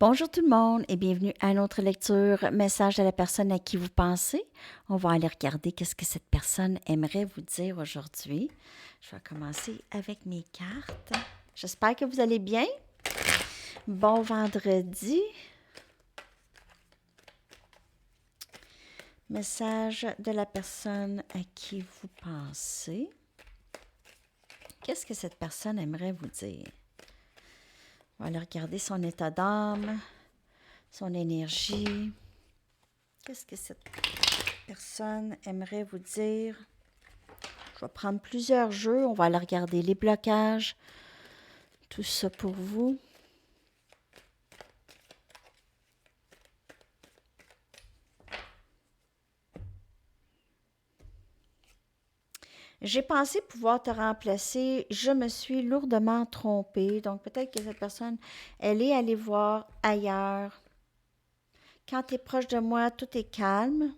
Bonjour tout le monde et bienvenue à une autre lecture, message à la personne à qui vous pensez. On va aller regarder qu'est-ce que cette personne aimerait vous dire aujourd'hui. Je vais commencer avec mes cartes. J'espère que vous allez bien. Bon vendredi. Message de la personne à qui vous pensez. Qu'est-ce que cette personne aimerait vous dire? On va aller regarder son état d'âme, son énergie. Qu'est-ce que cette personne aimerait vous dire? Je vais prendre plusieurs jeux. On va aller regarder les blocages. Tout ça pour vous. J'ai pensé pouvoir te remplacer. Je me suis lourdement trompée. Donc, peut-être que cette personne, elle est allée voir ailleurs. Quand tu es proche de moi, tout est calme.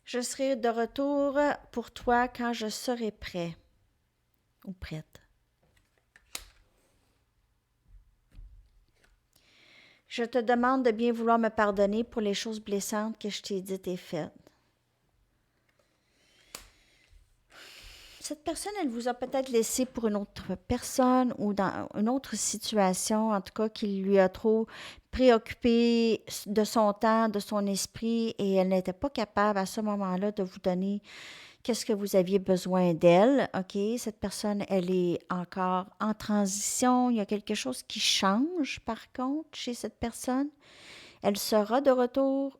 Je serai de retour pour toi quand je serai prêt ou prête. Je te demande de bien vouloir me pardonner pour les choses blessantes que je t'ai dites et faites. Cette personne, elle vous a peut-être laissé pour une autre personne ou dans une autre situation, en tout cas, qui lui a trop préoccupé de son temps, de son esprit, et elle n'était pas capable à ce moment-là de vous donner qu'est-ce que vous aviez besoin d'elle. OK, cette personne, elle est encore en transition. Il y a quelque chose qui change, par contre, chez cette personne. Elle sera de retour.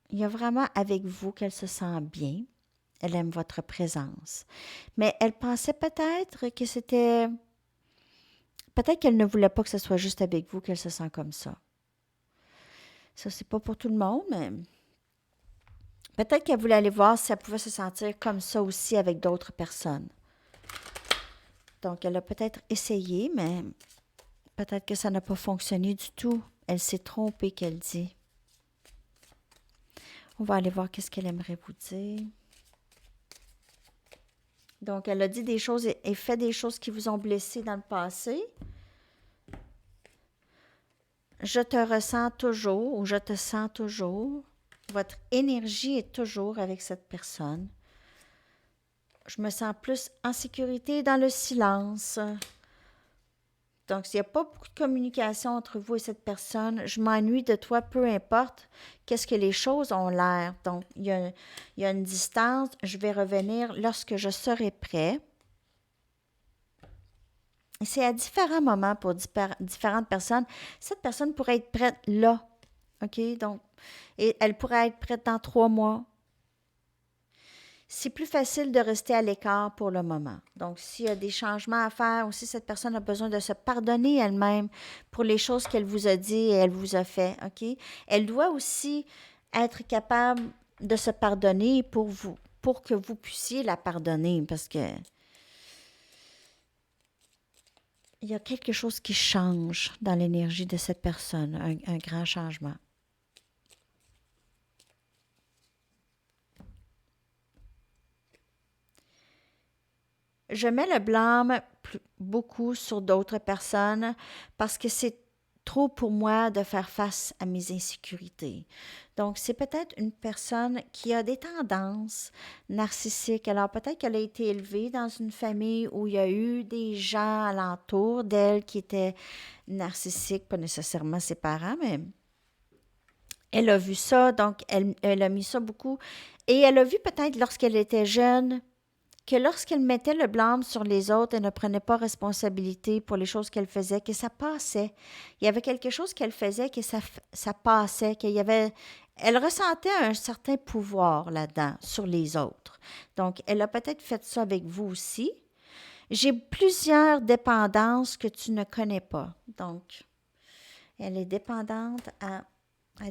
Il y a vraiment avec vous qu'elle se sent bien. Elle aime votre présence. Mais elle pensait peut-être que c'était... Peut-être qu'elle ne voulait pas que ce soit juste avec vous qu'elle se sent comme ça. Ça, c'est pas pour tout le monde, mais peut-être qu'elle voulait aller voir si elle pouvait se sentir comme ça aussi avec d'autres personnes. Donc, elle a peut-être essayé, mais peut-être que ça n'a pas fonctionné du tout. Elle s'est trompée, qu'elle dit. On va aller voir qu'est-ce qu'elle aimerait vous dire. Donc, elle a dit des choses et fait des choses qui vous ont blessé dans le passé. Je te ressens toujours ou je te sens toujours. Votre énergie est toujours avec cette personne. Je me sens plus en sécurité dans le silence. Donc, s'il n'y a pas beaucoup de communication entre vous et cette personne, je m'ennuie de toi, peu importe qu'est-ce que les choses ont l'air. Donc, il y a une distance. Je vais revenir lorsque je serai prêt. Et c'est à différents moments pour différentes personnes. Cette personne pourrait être prête là. OK? Donc, et elle pourrait être prête dans 3 mois. C'est plus facile de rester à l'écart pour le moment. Donc, s'il y a des changements à faire, ou si cette personne a besoin de se pardonner elle-même pour les choses qu'elle vous a dit et elle vous a fait, OK? Elle doit aussi être capable de se pardonner pour vous, pour que vous puissiez la pardonner, parce que il y a quelque chose qui change dans l'énergie de cette personne, un grand changement. Je mets le blâme beaucoup sur d'autres personnes parce que c'est trop pour moi de faire face à mes insécurités. Donc, c'est peut-être une personne qui a des tendances narcissiques. Alors, peut-être qu'elle a été élevée dans une famille où il y a eu des gens alentour d'elle qui étaient narcissiques, pas nécessairement ses parents, mais elle a vu ça, donc elle a mis ça beaucoup. Et elle a vu peut-être lorsqu'elle était jeune que lorsqu'elle mettait le blâme sur les autres, elle ne prenait pas responsabilité pour les choses qu'elle faisait, que ça passait. Il y avait quelque chose qu'elle faisait que ça passait, qu'il y avait... Elle ressentait un certain pouvoir là-dedans sur les autres. Donc, elle a peut-être fait ça avec vous aussi. J'ai plusieurs dépendances que tu ne connais pas. Donc, elle est dépendante à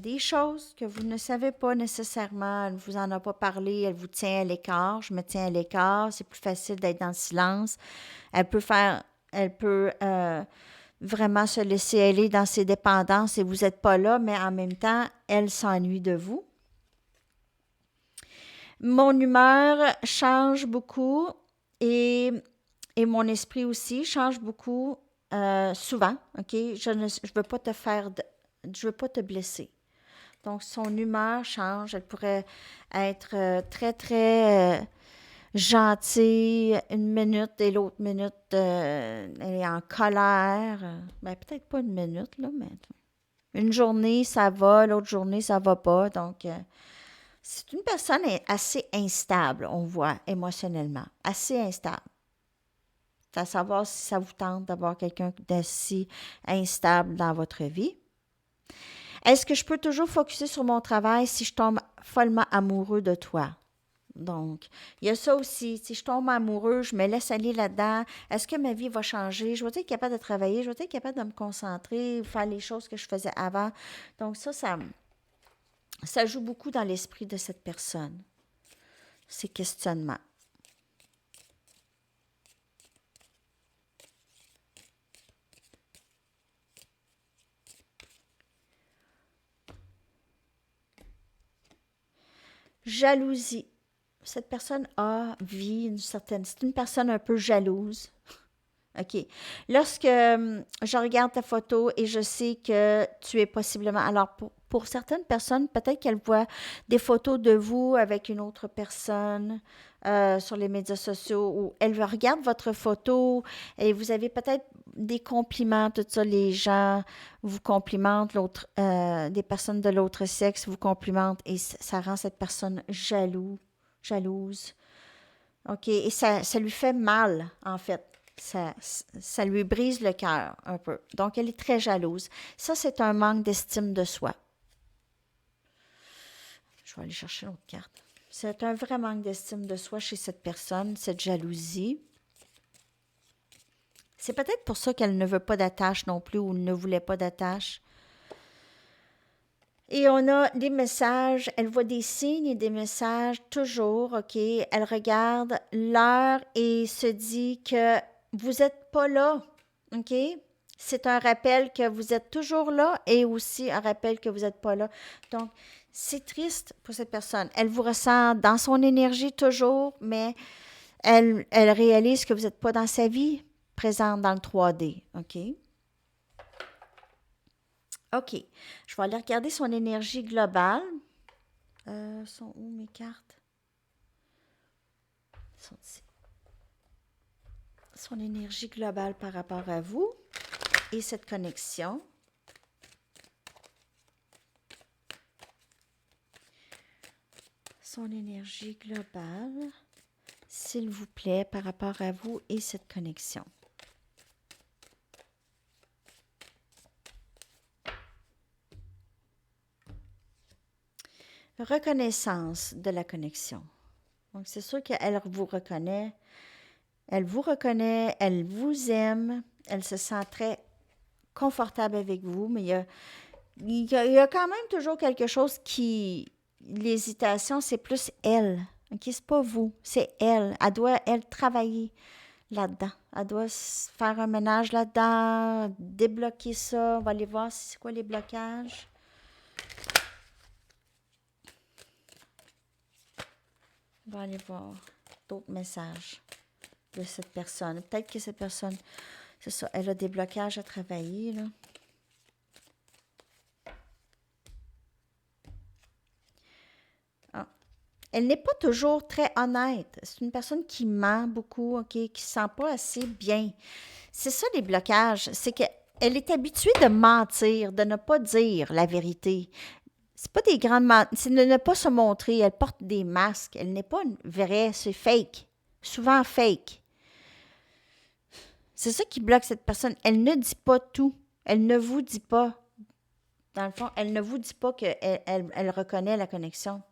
des choses que vous ne savez pas nécessairement. Elle ne vous en a pas parlé, elle vous tient à l'écart. Je me tiens à l'écart, c'est plus facile d'être dans le silence. Elle peut vraiment se laisser aller dans ses dépendances et vous n'êtes pas là, mais en même temps, elle s'ennuie de vous. Mon humeur change beaucoup et, et mon esprit aussi change beaucoup souvent, OK? Je veux pas te je veux pas te blesser. Donc, son humeur change. Elle pourrait être très, très gentille une minute et l'autre minute, elle est en colère. Ben, peut-être pas une minute, là, mais une journée, ça va, l'autre journée, ça va pas. Donc, c'est une personne assez instable, on voit, émotionnellement. Assez instable. C'est à savoir si ça vous tente d'avoir quelqu'un d'aussi instable dans votre vie. Est-ce que je peux toujours focuser sur mon travail si je tombe follement amoureux de toi? Donc, il y a ça aussi. Si je tombe amoureux, je me laisse aller là-dedans. Est-ce que ma vie va changer? Je vais être capable de travailler, je vais être capable de me concentrer, faire les choses que je faisais avant. Donc, ça joue beaucoup dans l'esprit de cette personne, ces questionnements. Jalousie. Cette personne vit une certaine... C'est une personne un peu jalouse. OK. Lorsque je regarde ta photo et je sais que tu es possiblement... Alors, pour certaines personnes, peut-être qu'elles voient des photos de vous avec une autre personne sur les médias sociaux ou elles regardent votre photo et vous avez peut-être des compliments, tout ça. Les gens vous complimentent, des personnes de l'autre sexe vous complimentent et ça rend cette personne jalouse. OK. Et ça lui fait mal, en fait. Ça lui brise le cœur un peu. Donc, elle est très jalouse. Ça, c'est un manque d'estime de soi. Je vais aller chercher l'autre carte. C'est un vrai manque d'estime de soi chez cette personne, cette jalousie. C'est peut-être pour ça qu'elle ne veut pas d'attache non plus ou ne voulait pas d'attache. Et on a des messages, elle voit des signes et des messages toujours, OK? Elle regarde l'heure et se dit que vous n'êtes pas là, OK? C'est un rappel que vous êtes toujours là et aussi un rappel que vous n'êtes pas là. Donc, c'est triste pour cette personne. Elle vous ressent dans son énergie toujours, mais elle réalise que vous n'êtes pas dans sa vie présente dans le 3D, OK? OK. Je vais aller regarder son énergie globale. Sont où mes cartes? Sont ici. Son énergie globale par rapport à vous et cette connexion. Son énergie globale, s'il vous plaît, par rapport à vous et cette connexion. Reconnaissance de la connexion. Donc, c'est sûr qu'elle vous reconnaît. Elle vous reconnaît, elle vous aime, elle se sent très confortable avec vous, mais il y a quand même toujours quelque chose qui... L'hésitation, c'est plus elle. OK? C'est pas vous, c'est elle. Elle doit, elle, travailler là-dedans. Elle doit faire un ménage là-dedans, débloquer ça. On va aller voir c'est quoi les blocages. On va aller voir d'autres messages de cette personne. Peut-être que cette personne, c'est ça, elle a des blocages à travailler, là. Ah. Elle n'est pas toujours très honnête. C'est une personne qui ment beaucoup, OK, qui ne se sent pas assez bien. C'est ça les blocages, c'est qu'elle est habituée de mentir, de ne pas dire la vérité. C'est pas des grandes c'est de ne pas se montrer. Elle porte des masques. Elle n'est pas vraie, c'est fake. Souvent fake. C'est ça qui bloque cette personne. Elle ne dit pas tout. Elle ne vous dit pas. Dans le fond, elle ne vous dit pas qu'elle elle reconnaît la connexion.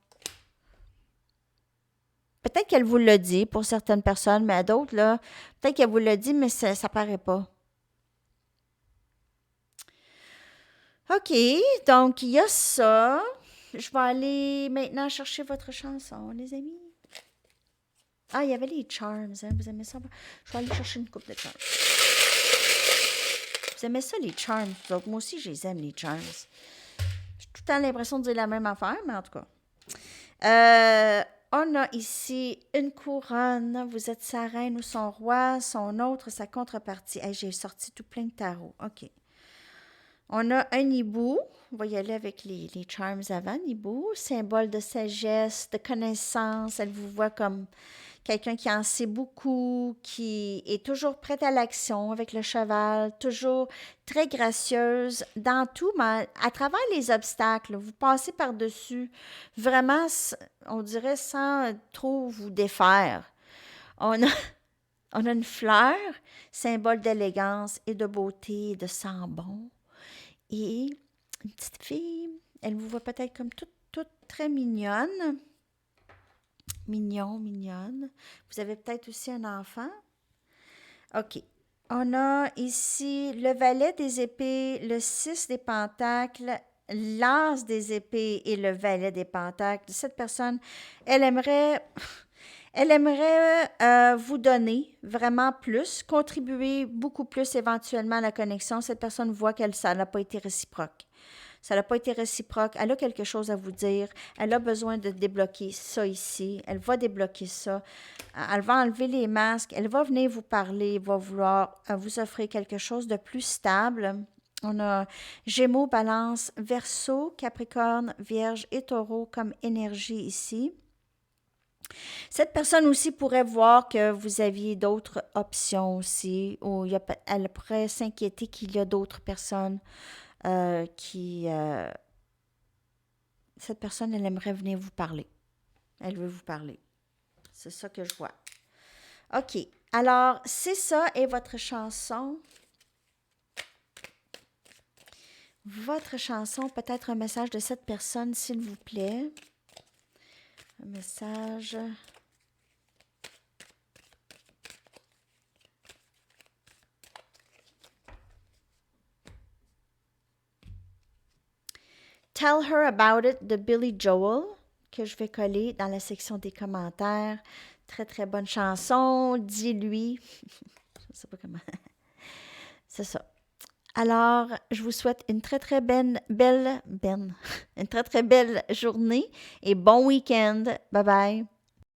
Peut-être qu'elle vous le dit pour certaines personnes, mais à d'autres, là, peut-être qu'elle vous le dit, mais ça ne paraît pas. OK, donc il y a ça. Je vais aller maintenant chercher votre chanson, les amis. Ah, il y avait les charms, hein? Vous aimez ça? Je vais aller chercher une coupe de charms. Vous aimez ça, les charms? Donc, moi aussi, je les aime, les charms. J'ai tout le temps l'impression de dire la même affaire, mais en tout cas. on a ici une couronne. Vous êtes sa reine ou son roi, son autre, sa contrepartie. Hey, j'ai sorti tout plein de tarots. OK. On a un hibou. On va y aller avec les charms avant. Hibou, symbole de sagesse, de connaissance. Elle vous voit comme quelqu'un qui en sait beaucoup, qui est toujours prête à l'action avec le cheval, toujours très gracieuse dans tout, mais à travers les obstacles, vous passez par-dessus, vraiment, on dirait sans trop vous défaire. On a, on a une fleur, symbole d'élégance et de beauté, de sang bon. Et une petite fille, elle vous voit peut-être comme toute très mignonne. Mignonne. Vous avez peut-être aussi un enfant. OK. On a ici le valet des épées, le 6 des pentacles, l'as des épées et le valet des pentacles. Cette personne, elle aimerait, vous donner vraiment plus, contribuer beaucoup plus éventuellement à la connexion. Cette personne voit que ça n'a pas été réciproque. Ça n'a pas été réciproque. Elle a quelque chose à vous dire. Elle a besoin de débloquer ça ici. Elle va débloquer ça. Elle va enlever les masques. Elle va venir vous parler. Elle va vouloir vous offrir quelque chose de plus stable. On a Gémeaux, Balance, Verseau, Capricorne, Vierge et Taureau comme énergie ici. Cette personne aussi pourrait voir que vous aviez d'autres options aussi, ou elle pourrait s'inquiéter qu'il y a d'autres personnes cette personne, elle aimerait venir vous parler. Elle veut vous parler. C'est ça que je vois. OK. Alors, c'est ça et votre chanson. Votre chanson, peut-être un message de cette personne, s'il vous plaît. Un message. Tell Her About It de Billy Joel, que je vais coller dans la section des commentaires. Très, très bonne chanson. Dis-lui. Je ne sais pas comment. C'est ça. Alors, je vous souhaite une très, très une très, très belle journée et bon week-end. Bye bye.